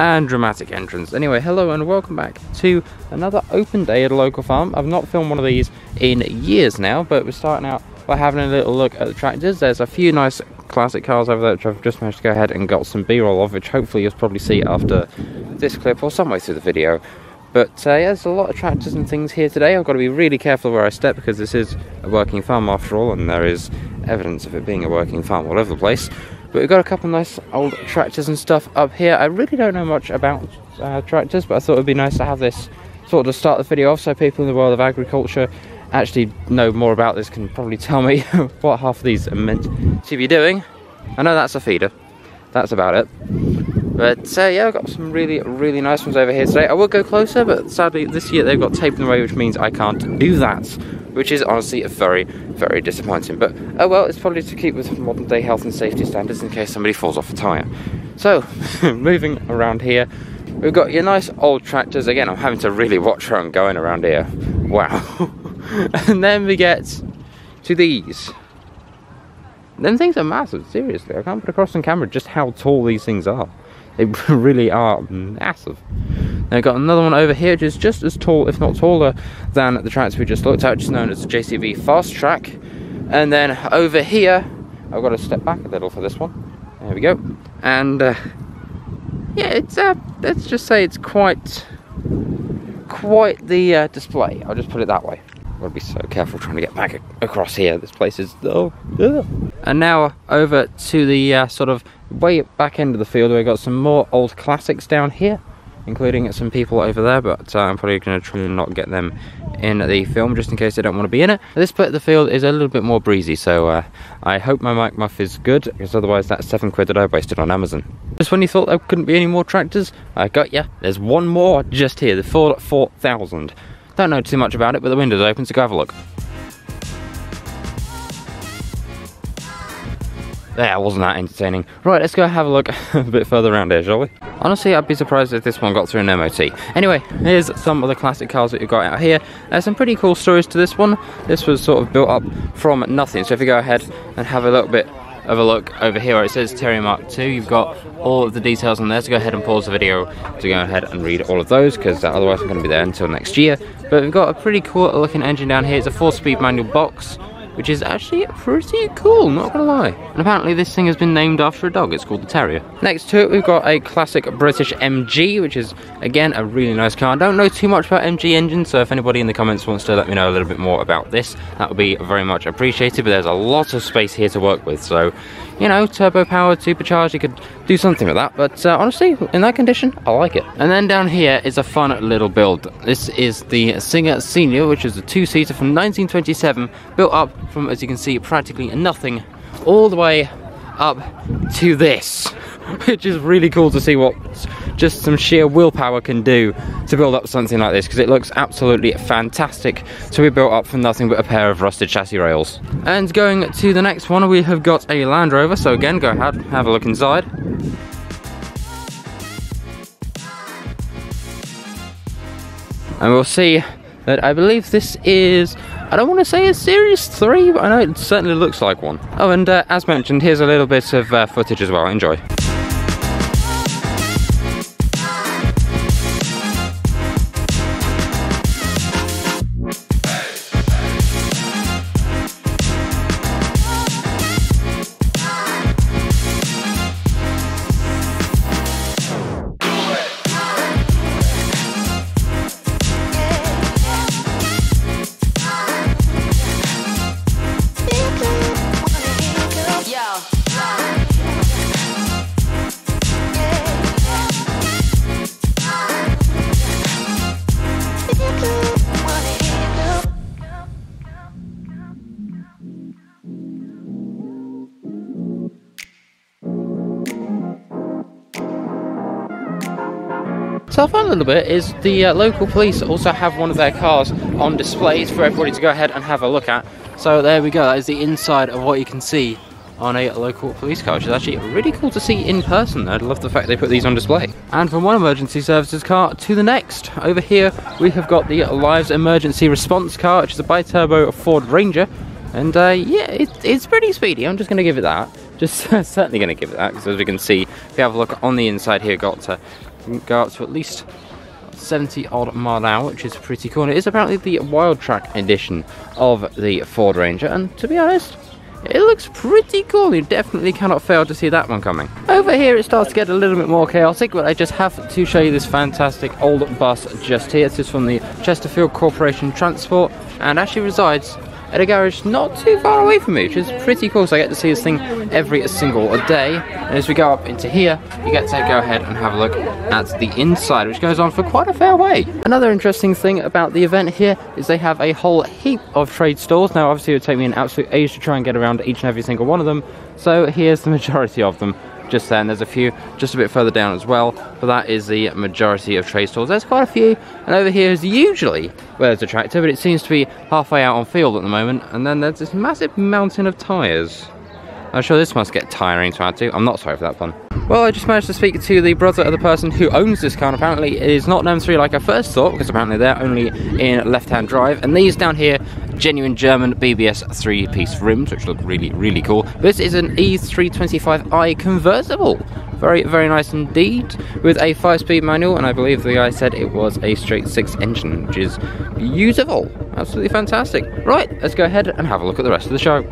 and dramatic entrance. Anyway, hello and welcome back to another open day at a local farm. I've not filmed one of these in years now, but we're starting out by having a little look at the tractors. There's a few nice classic cars over there which I've just managed to go ahead and got some b-roll of, which hopefully you'll probably see after this clip or some way through the video. But yeah, there's a lot of tractors and things here today. I've got to be really careful where I step because this is a working farm after all, and there is evidence of it being a working farm all over the place. But we've got a couple of nice old tractors and stuff up here. I really don't know much about tractors, but I thought it would be nice to have this sort of start the video off so people in the world of agriculture actually know more about this, can probably tell me what half of these are meant to be doing. I know that's a feeder. That's about it. But yeah, I've got some really nice ones over here today. I will go closer, but sadly this year they've got tape in the way, which means I can't do that, which is honestly very disappointing. But oh well, it's probably to keep with modern day health and safety standards in case somebody falls off a tyre. So moving around here, we've got your nice old tractors. Again, I'm having to really watch where I'm going around here. Wow. And then we get to these. Them things are massive, seriously. I can't put across on camera just how tall these things are. They really are massive. Now I've got another one over here which is just as tall, if not taller, than the tractor we just looked at, which is known as the JCB Fast Track. And then over here, I've got to step back a little for this one. There we go. And yeah, it's let's just say it's quite the display. I'll just put it that way. I've got to be so careful trying to get back across here. This place is And now over to the sort of way back end of the field, we've got some more old classics down here, including some people over there, but I'm probably going to try and not get them in the film just in case they don't want to be in it. This bit of the field is a little bit more breezy, so I hope my mic muff is good, because otherwise that's £7 that I wasted on Amazon. Just when you thought there couldn't be any more tractors, I got ya. There's one more just here, the Ford 4000. Don't know too much about it, but the window's open, so go have a look. There, wasn't that entertaining? Right, let's go have a look a bit further around here, shall we? Honestly, I'd be surprised if this one got through an MOT. Anyway, here's some of the classic cars that you've got out here. There's some pretty cool stories to this one. This was sort of built up from nothing. So if you go ahead and have a little bit of a look over here where it says Terry Mark II, you've got all of the details on there. So go ahead and pause the video to go ahead and read all of those, because otherwise I'm going to be there until next year. But we've got a pretty cool looking engine down here. It's a 4-speed manual box, which is actually pretty cool, not gonna lie. And apparently this thing has been named after a dog. It's called the Terrier. Next to it, we've got a classic British MG, which is, again, a really nice car. I don't know too much about MG engines, so if anybody in the comments wants to let me know a little bit more about this, that would be very much appreciated. But there's a lot of space here to work with, so, you know, turbo powered, supercharged, you could do something with that. But honestly, in that condition, I like it. And then down here is a fun little build. This is the Singer Senior, which is a 2-seater from 1927, built up from, as you can see, practically nothing all the way up to this, which is really cool to see what just some sheer willpower can do to build up something like this, because it looks absolutely fantastic to be built up from nothing but a pair of rusted chassis rails. And going to the next one, we have got a Land Rover, so again, go ahead, have a look inside. And we'll see that I believe this is, I don't want to say a Series 3, but I know it certainly looks like one. Oh, and as mentioned, here's a little bit of footage as well. Enjoy. So a fun little bit is the local police also have one of their cars on displays for everybody to go ahead and have a look at. So there we go, that is the inside of what you can see on a local police car, which is actually really cool to see in person. I love the fact they put these on display. And from one emergency services car to the next, over here we have got the Lives Emergency Response car, which is a bi-turbo Ford Ranger. And yeah, it's pretty speedy, I'm just going to give it that. Just certainly going to give it that, because as we can see, if you have a look on the inside here, got You can go up to at least 70 odd mile an hour, which is pretty cool. And it is apparently the wild track edition of the Ford Ranger, and to be honest, it looks pretty cool. You definitely cannot fail to see that one coming. Over here it starts to get a little bit more chaotic, but I just have to show you this fantastic old bus just here. This is from the Chesterfield Corporation Transport, and actually resides at a garage not too far away from me, which is pretty cool. So I get to see this thing every single day. And as we go up into here, you get to go ahead and have a look at the inside, which goes on for quite a fair way. Another interesting thing about the event here is they have a whole heap of trade stores. Now obviously it would take me an absolute age to try and get around each and every single one of them, so here's the majority of them just there, and there's a few just a bit further down as well, but that is the majority of trade stores. There's quite a few, and over here is usually where there's a tractor, but it seems to be halfway out on field at the moment. And then there's this massive mountain of tyres. I'm sure this must get tiring to add to. I'm not sorry for that pun. Well, I just managed to speak to the brother of the person who owns this car, and apparently it is not an M3 like I first thought, because apparently they're only in left-hand drive, and these down here, genuine German BBS 3-piece rims, which look really, really cool. This is an E325i convertible. Very, very nice indeed, with a 5-speed manual, and I believe the guy said it was a straight 6 engine, which is beautiful. Absolutely fantastic. Right, let's go ahead and have a look at the rest of the show.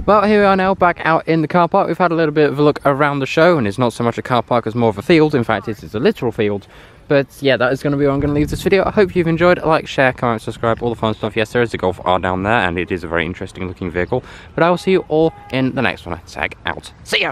Well, here we are now, back out in the car park. We've had a little bit of a look around the show, and it's not so much a car park as more of a field. In fact, it is a literal field. But yeah, that is going to be where I'm going to leave this video. I hope you've enjoyed. Like, share, comment, subscribe, all the fun stuff. Yes, there is a Golf R down there, and it is a very interesting looking vehicle. But I will see you all in the next one. Tag out. See ya!